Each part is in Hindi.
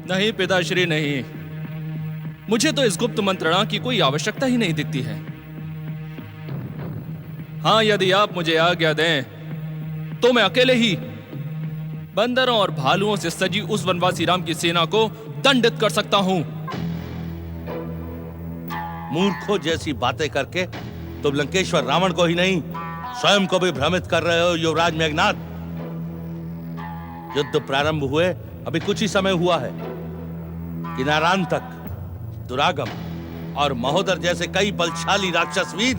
नहीं पिताश्री नहीं, मुझे तो इस गुप्त मंत्रणा की कोई आवश्यकता ही नहीं दिखती है। हाँ, यदि आप मुझे आज्ञा दें तो मैं अकेले ही बंदरों और भालुओं से सजी उस वनवासी राम की सेना को दंडित कर सकता हूं। मूर्खों जैसी बातें करके तुम लंकेश्वर रावण को ही नहीं, स्वयं को भी भ्रमित कर रहे हो युवराज मेघनाद। युद्ध प्रारंभ हुए अभी कुछ ही समय हुआ है। किनारांतक, दुरागम और महोदर जैसे कई बलशाली राक्षस वीर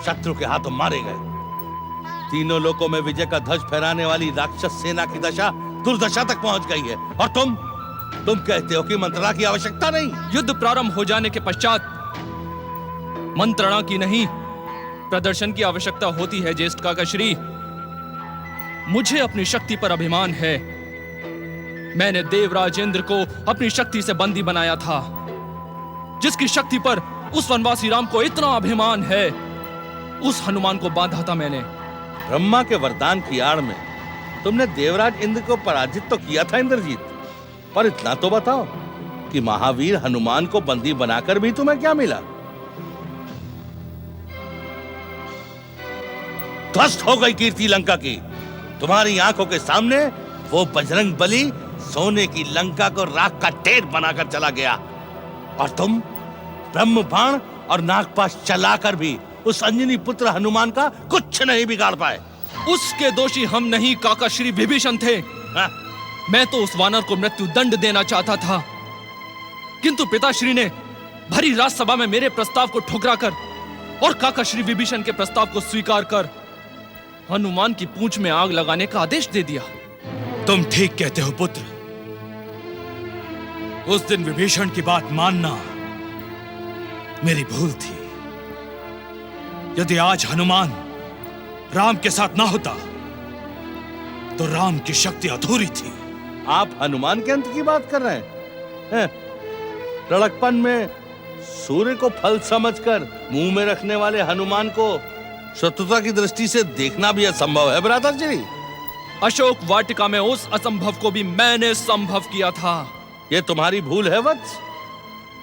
शत्रु के हाथों मारे गए। तीनों लोकों में विजय का ध्वज फहराने वाली राक्षस सेना की दशा दुर्दशा तक पहुंच गई है। और तुम कहते हो कि मंत्रणा की आवश्यकता नहीं। युद्ध प्रारंभ हो जाने के पश्चात मंत्रणा की नहीं, प्रदर्शन की आवश्यकता होती है ज्येष्ठ काकाश्री। मुझे अपनी शक्ति पर अभिमान है। मैंने देवराज इंद्र को अपनी शक्ति से बंदी बनाया था। जिसकी शक्ति पर उस वनवासी राम को इतना अभिमान है, उस हनुमान को बांधा था मैंने। ब्रह्मा के वरदान की आड़ में तुमने देवराज इंद्र को पराजित तो किया था इंद्रजीत, पर इतना तो बताओ कि महावीर हनुमान को बंदी बनाकर भी तुम्हें क्या मिला? ध्वस्त हो गई कीर्ति लंका की। तुम्हारी आंखों के सामने वो बजरंग बली सोने की लंका को राख का ढेर बनाकर चला गया, और तुम ब्रह्म बाण और नागपाश चलाकर भी उस अंजनी पुत्र हनुमान का कुछ नहीं बिगाड़ पाए। उसके दोषी हम नहीं, काका श्री विभीषण थे। मैं तो उस वानर को मृत्यु दंड देना चाहता था, किंतु पिताश्री ने भरी राजसभा में मेरे प्रस्ताव को ठुकराकर और काका श्री विभीषण के प्रस्ताव को स्वीकार कर हनुमान की पूंछ में आग लगाने का आदेश दे दिया। तुम ठीक कहते हो पुत्र। उस दिन विभीषण की बात मानना मेरी भूल थी। यदि आज हनुमान राम के साथ ना होता तो राम की शक्ति अधूरी थी। आप हनुमान के अंत की बात कर रहे हैं? लड़कपन में सूर्य को फल समझकर मुंह में रखने वाले हनुमान को शत्रुता की दृष्टि से देखना भी असंभव है भ्राता जी। अशोक वाटिका में उस असंभव को भी मैंने संभव किया था। यह तुम्हारी भूल है वत्स।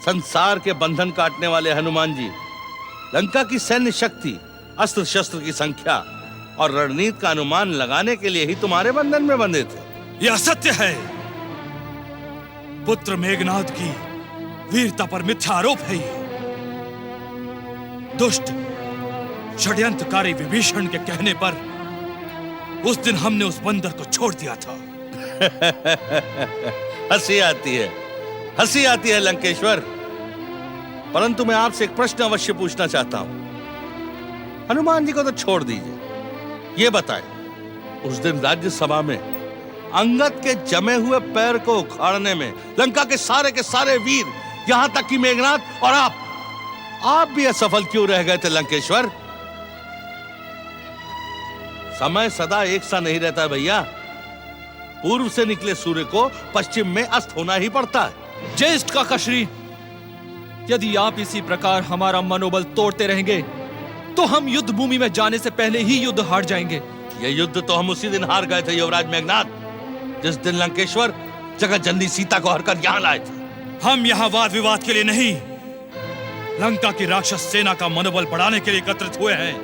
संसार के बंधन काटने वाले हनुमान जी लंका की सैन्य शक्ति, अस्त्र शस्त्र की संख्या और रणनीति का अनुमान लगाने के लिए ही तुम्हारे बंधन में बंधे थे। यह असत्य है। पुत्र मेघनाद की वीरता पर मिथ्या आरोप है। दुष्ट षड्यंत्रकारी विभीषण के कहने पर उस दिन हमने उस बंदर को छोड़ दिया था। हंसी आती है लंकेश्वर, परंतु मैं आपसे एक प्रश्न अवश्य पूछना चाहता हूं। हनुमान जी को तो छोड़ दीजिए, ये बताएं, उस दिन राज्यसभा में अंगद के जमे हुए पैर को उखाड़ने में लंका के सारे वीर, यहां तक कि मेघनाद और आप भी असफल क्यों रह गए थे लंकेश्वर? समय सदा एक सा नहीं रहता भैया। पूर्व से निकले सूर्य को पश्चिम में अस्त होना ही पड़ता है। ज्येष्ठ काकाश्री, यदि आप इसी प्रकार हमारा मनोबल तोड़ते रहेंगे तो हम युद्ध भूमि में जाने से पहले ही युद्ध हार जाएंगे। यह युद्ध तो हम उसी दिन हार गए थे युवराज मेघनाद, जिस दिन लंकेश्वर जगत जननी सीता को हरकर यहां लाए थे। हम यहां वाद विवाद के लिए नहीं, लंका की राक्षस सेना का मनोबल बढ़ाने के लिए एकत्रित हुए हैं।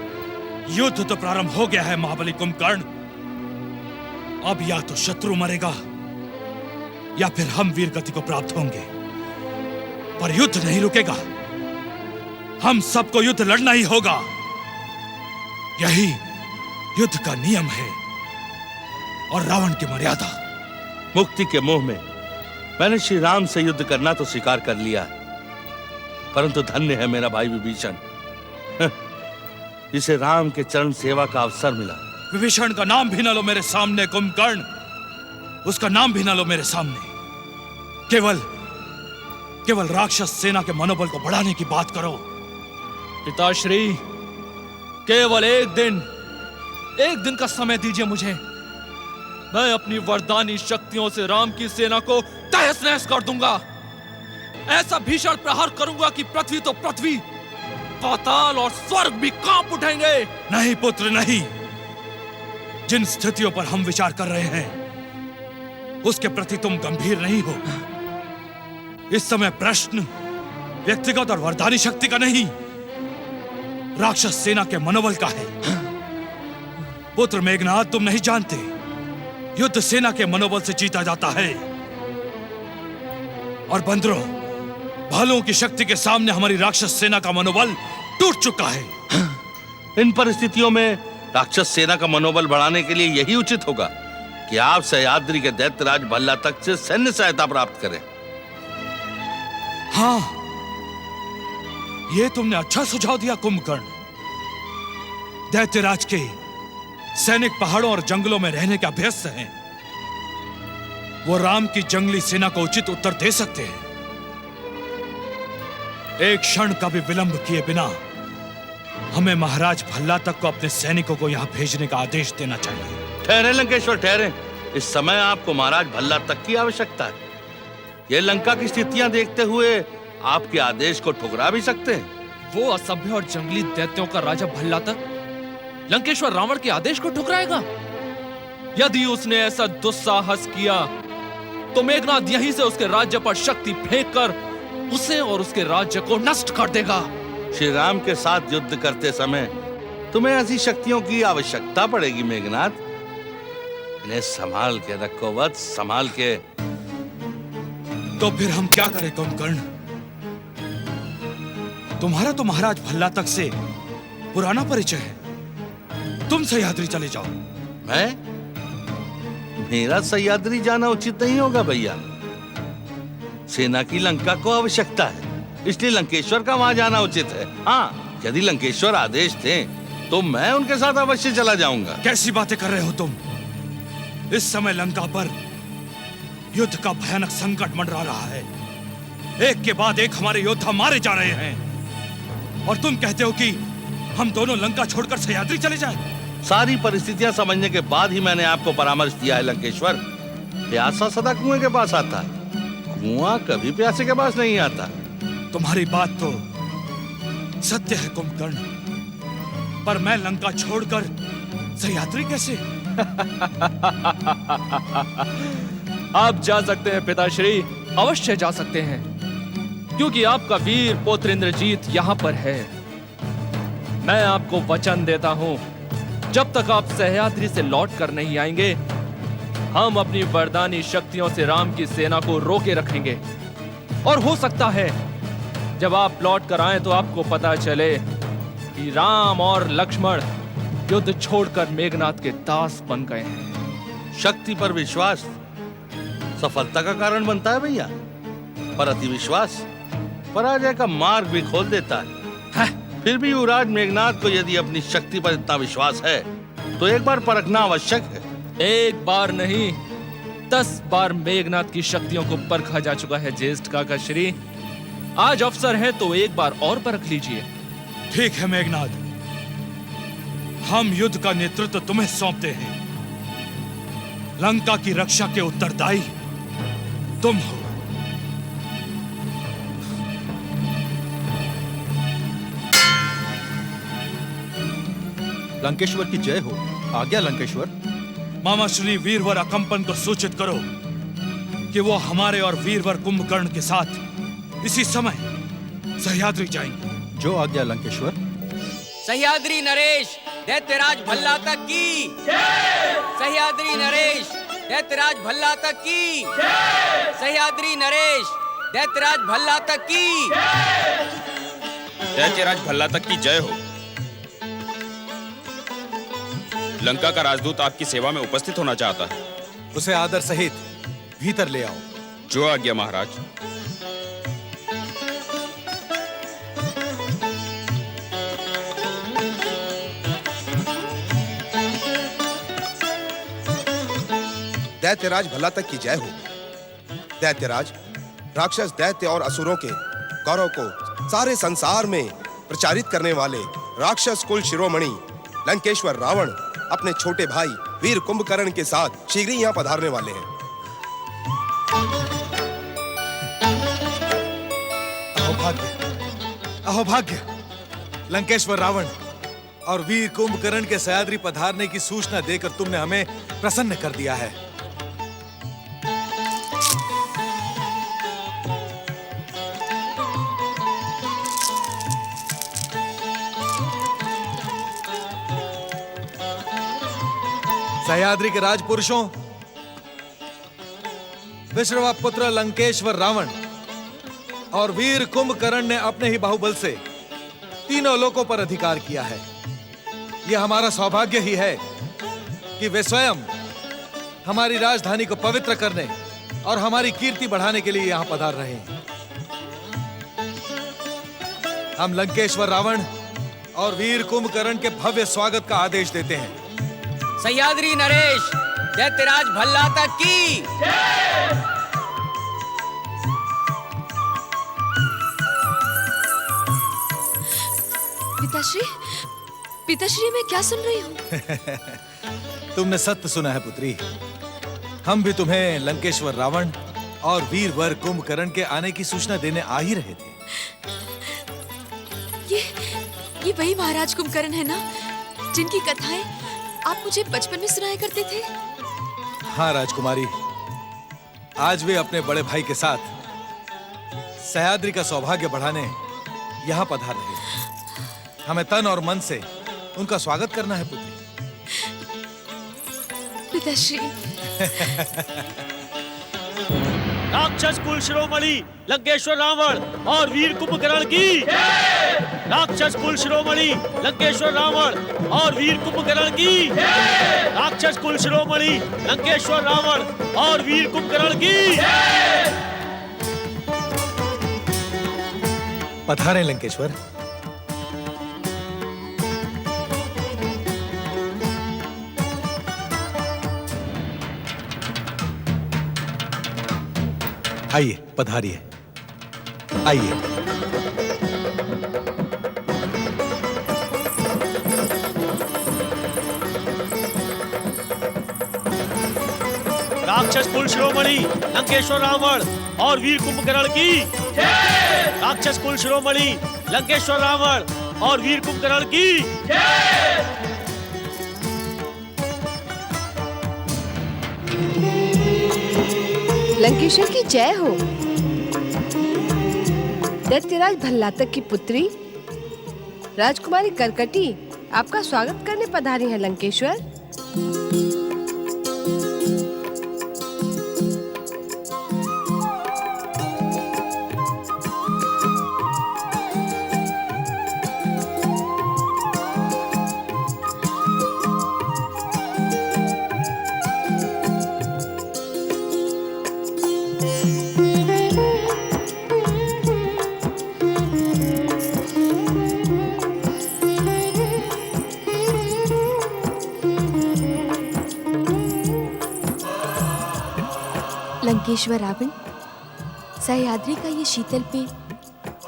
युद्ध तो प्रारंभ हो गया है महाबली कुंभकर्ण। अब या तो शत्रु मरेगा या फिर हम वीर गति को प्राप्त होंगे, पर युद्ध नहीं रुकेगा। हम सबको युद्ध लड़ना ही होगा। यही युद्ध का नियम है और रावण की मर्यादा। मुक्ति के मोह में मैंने श्री राम से युद्ध करना तो स्वीकार कर लिया, परंतु धन्य है मेरा भाई विभीषण, जिसे राम के चरण सेवा का अवसर मिला। विभीषण का नाम भी न लो मेरे सामने कुंभकर्ण, उसका नाम भी न लो मेरे सामने। केवल राक्षस सेना के मनोबल को बढ़ाने की बात करो। पिताश्री, केवल एक दिन का समय दीजिए मुझे। मैं अपनी वरदानी शक्तियों से राम की सेना को तहस नहस कर दूंगा। ऐसा भीषण प्रहार करूंगा कि पृथ्वी तो पृथ्वी, पाताल और स्वर्ग भी कांप उठेंगे। नहीं पुत्र नहीं। जिन स्थितियों पर हम विचार कर रहे हैं उसके प्रति तुम गंभीर नहीं हो। इस समय प्रश्न व्यक्तिगत और वरदानी शक्ति का नहीं, राक्षस सेना के मनोबल का है। पुत्र मेघनाद, तुम नहीं जानते, युद्ध सेना के मनोबल से जीता जाता है। और बंदरों, भालुओं की शक्ति के सामने हमारी राक्षस सेना का मनोबल टूट चुका है। इन परिस्थितियों में राक्षस सेना का मनोबल बढ़ाने के लिए यही उचित होगा कि आप सह्याद्री के दैत्यराज भल्ला तक से सैन्य सहायता प्राप्त करें। हाँ, ये तुमने अच्छा सुझाव दिया कुंभकर्ण। दैत्यराज के सैनिक पहाड़ों और जंगलों में रहने के अभ्यस्त हैं। वो राम की जंगली सेना को उचित उत्तर दे सकते हैं। एक क्षण का भी विलंब किए बिना हमें महाराज भल्ला तक को अपने सैनिकों को यहां भेजने का आदेश देना चाहिए। ठहरे लंकेश्वर, ठहरे। इस समय आपको महाराज भल्ला तक की आवश्यकता है। ये लंका की स्थितियां देखते हुए आपके आदेश को ठुकरा भी सकते हैं। वो असभ्य और जंगली दैत्यों का राजा भल्ला तक लंकेश्वर रावण के आदेश को ठुकराएगा? यदि उसने ऐसा दुस्साहस किया तो मेघनाद यहीं से उसके राज्य पर शक्ति फेंककर उसे और उसके राज्य को नष्ट कर देगा। श्री राम के साथ युद्ध करते समय तुम्हें ऐसी शक्तियों की आवश्यकता पड़ेगी मेघनाद। इन्हें संभाल के रखो वत्स, संभाल के। तो फिर हम क्या करें कुंभकर्ण? तुम्हारा तो महाराज भल्ला तक से पुराना परिचय है। तुम सह्याद्री चले जाओ। मैं? मेरा सह्याद्री जाना उचित नहीं होगा भैया। सेना की लंका को आवश्यकता है, इसलिए लंकेश्वर का वहां जाना उचित है। हाँ, यदि लंकेश्वर आदेश दें तो मैं उनके साथ अवश्य चला जाऊंगा। कैसी बातें कर रहे हो तुम? इस समय लंका पर युद्ध का भयानक संकट मंडरा रहा है। एक के बाद एक हमारे योद्धा मारे जा रहे हैं और तुम कहते हो कि हम दोनों लंका छोड़कर सह्याद्री चले जाएं? सारी परिस्थितियां समझने के बाद ही मैंने आपको परामर्श दिया है लंकेश्वर। प्यासा सदा कुएं के पास आता है, कुआं कभी प्यासे के पास नहीं आता। तुम्हारी बात तो सत्य है कुंभकर्ण, पर मैं लंका छोड़कर सह्याद्री कैसे? आप जा सकते हैं पिताश्री, अवश्य जा सकते हैं, क्योंकि आपका वीर पुत्र इंद्रजीत यहाँ पर है। मैं आपको वचन देता हूँ, जब तक आप सह्याद्री से लौट कर नहीं आएंगे, हम अपनी वरदानी शक्तियों से राम की सेना को रोके रखेंगे। और हो सकता है जब आप लौट कर आए तो आपको पता चले कि राम और लक्ष्मण युद्ध छोड़कर मेघनाद के दास बन गए हैं। शक्ति पर विश्वास सफलता का कारण बनता है भैया, पर अति विश्वास पराजय का मार्ग भी खोल देता है। फिर भी युवराज मेघनाद को यदि अपनी शक्ति पर इतना विश्वास है तो एक बार परखना आवश्यक है। एक बार नहीं, 10 बार मेघनाद की शक्तियों को परखा जा चुका है ज्येष्ठ काका श्री। आज अवसर है तो एक बार और परख लीजिए। ठीक है मेघनाद, हम युद्ध का नेतृत्व तुम्हें सौंपते हैं। लंका की रक्षा के उत्तरदायी तुम हो। लंकेश्वर की जय हो। आज्ञा लंकेश्वर। मामा श्री वीरवर अकंपन को सूचित करो कि वो हमारे और वीरवर कुंभकर्ण के साथ इसी समय सह्याद्री जाएंगे। जो आज्ञा लंकेश्वर। सह्याद्री नरेश दैत्यराज भल्ला तक की सह्याद्री नरेश दैत्यराज भल्ला तक की सह्याद्री नरेश दैत्यराज भल्ला तक की दैत्यराज भल्ला तक की जय हो। लंका का राजदूत आपकी सेवा में उपस्थित होना चाहता है। उसे आदर सहित भीतर ले आओ। जो आज्ञा महाराज। दैत्यराज भल्ला तक की जय हो। दैत्यराज, राक्षस दैत्य और असुरों के गौरव को सारे संसार में प्रचारित करने वाले राक्षस कुल शिरोमणि लंकेश्वर रावण अपने छोटे भाई वीर कुंभकर्ण के साथ शीघ्र ही यहाँ पधारने वाले हैं। अहोभाग्य लंकेश्वर रावण और वीर कुंभकर्ण के सह्याद्री पधारने की सूचना देकर तुमने हमें प्रसन्न कर दिया है। सह्याद्री के राजपुरुषों, विश्रवा पुत्र लंकेश्वर रावण और वीर कुंभकर्ण ने अपने ही बाहुबल से तीनों लोकों पर अधिकार किया है। यह हमारा सौभाग्य ही है कि वे स्वयं हमारी राजधानी को पवित्र करने और हमारी कीर्ति बढ़ाने के लिए यहां पधार रहे हैं। हम लंकेश्वर रावण और वीर कुंभकर्ण के भव्य स्वागत का आदेश देते हैं। सह्याद्री नरेश दैत्यराज भल्लाता की। पिताश्री, पिताश्री मैं क्या सुन रही हूँ? तुमने सत्य सुना है पुत्री। हम भी तुम्हें लंकेश्वर रावण और वीर वर कुंभकर्ण के आने की सूचना देने आ ही रहे थे। ये वही महाराज कुंभकर्ण है ना, जिनकी कथाएं आप मुझे बचपन में सुनाया करते थे? हाँ राजकुमारी, आज वे अपने बड़े भाई के साथ सह्याद्री का सौभाग्य बढ़ाने यहाँ पधार रहे हैं। हमें तन और मन से उनका स्वागत करना है पुत्री। पिताश्री। राक्षस कुल शिरोमणि लंकेश्वर रावण और वीर कुंभकर्ण की। राक्षस कुल शिरोमणि लंकेश्वर रावण और वीर कुंभकर्ण की। राक्षस कुल शिरोमणि लंकेश्वर रावण और वीर कुंभकर्ण की। पधारें लंकेश्वर। आइए, पधारिए, आइए। राक्षस कुल शिरोमणि लंकेश्वर रावण और वीर कुंभकर्ण की। राक्षस कुल शिरोमणि लंकेश्वर रावण और वीर कुंभकर्ण की। लंकेश्वर की जय हो। दैत्यराज भल्लातक की पुत्री राजकुमारी करकटी आपका स्वागत करने पधारी है लंकेश्वर। लंकेश्वर रावण, सह्याद्री का ये शीतल पेय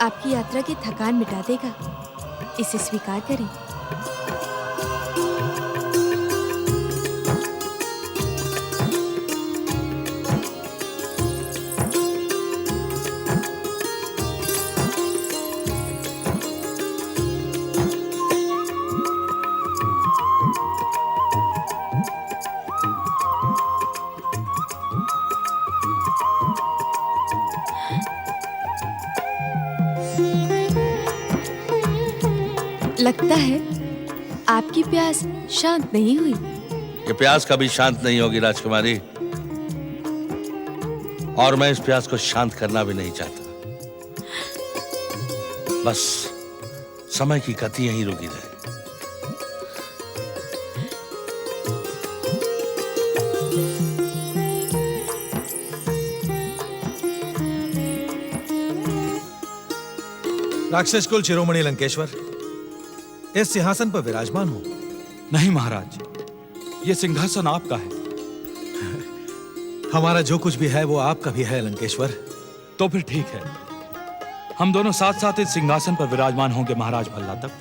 आपकी यात्रा की थकान मिटा देगा, इसे स्वीकार करें। लगता है आपकी प्यास शांत नहीं हुई। ये प्यास कभी शांत नहीं होगी राजकुमारी, और मैं इस प्यास को शांत करना भी नहीं चाहता। बस समय की गति यहीं रुकी रहे। राक्षस कुल शिरोमणि लंकेश्वर, इस सिंहासन पर विराजमान हो। नहीं महाराज, ये सिंहासन आपका है। हमारा जो कुछ भी है वो आपका भी है लंकेश्वर। तो फिर ठीक है, हम दोनों साथ साथ इस सिंहासन पर विराजमान होंगे महाराज भल्लातक।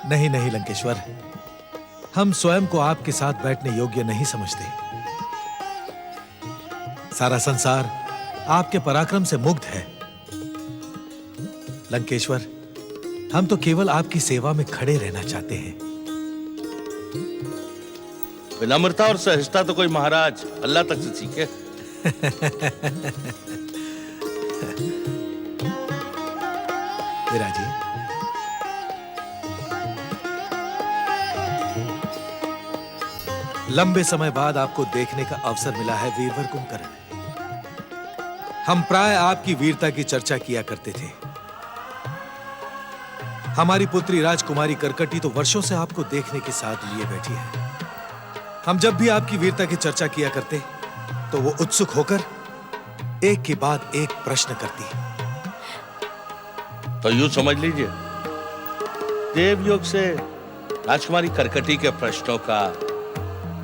नहीं नहीं लंकेश्वर, हम स्वयं को आपके साथ बैठने योग्य नहीं समझते। सारा संसार आपके पराक्रम से मुग्ध है। लंकेश्वर, हम तो केवल आपकी सेवा में खड़े रहना चाहते हैं। विनम्रता और सहजता तो कोई महाराज अल्लाह तक से सीखे। विराजी, लंबे समय बाद आपको देखने का अवसर मिला है वीरवर कुंभकर्ण। हम प्राय आपकी वीरता की चर्चा किया करते थे। हमारी पुत्री राजकुमारी करकटी तो वर्षों से आपको देखने के साथ लिए बैठी है। हम जब भी आपकी वीरता की चर्चा किया करते तो वो उत्सुक होकर एक के बाद एक प्रश्न करती। तो यूं समझ लीजिए, देवयोग से राजकुमारी करकटी के प्रश्नों का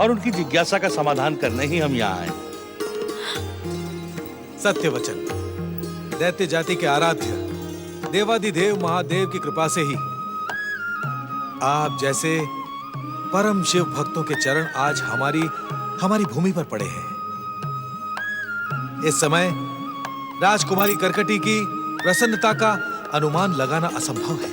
और उनकी जिज्ञासा का समाधान करने ही हम यहाँ आए। सत्य वचन। दैत्य जाति के आराध्य देवादिदेव महादेव की कृपा से ही आप जैसे परम शिव भक्तों के चरण आज हमारी भूमि पर पड़े हैं। इस समय राजकुमारी करकटी की प्रसन्नता का अनुमान लगाना असंभव है।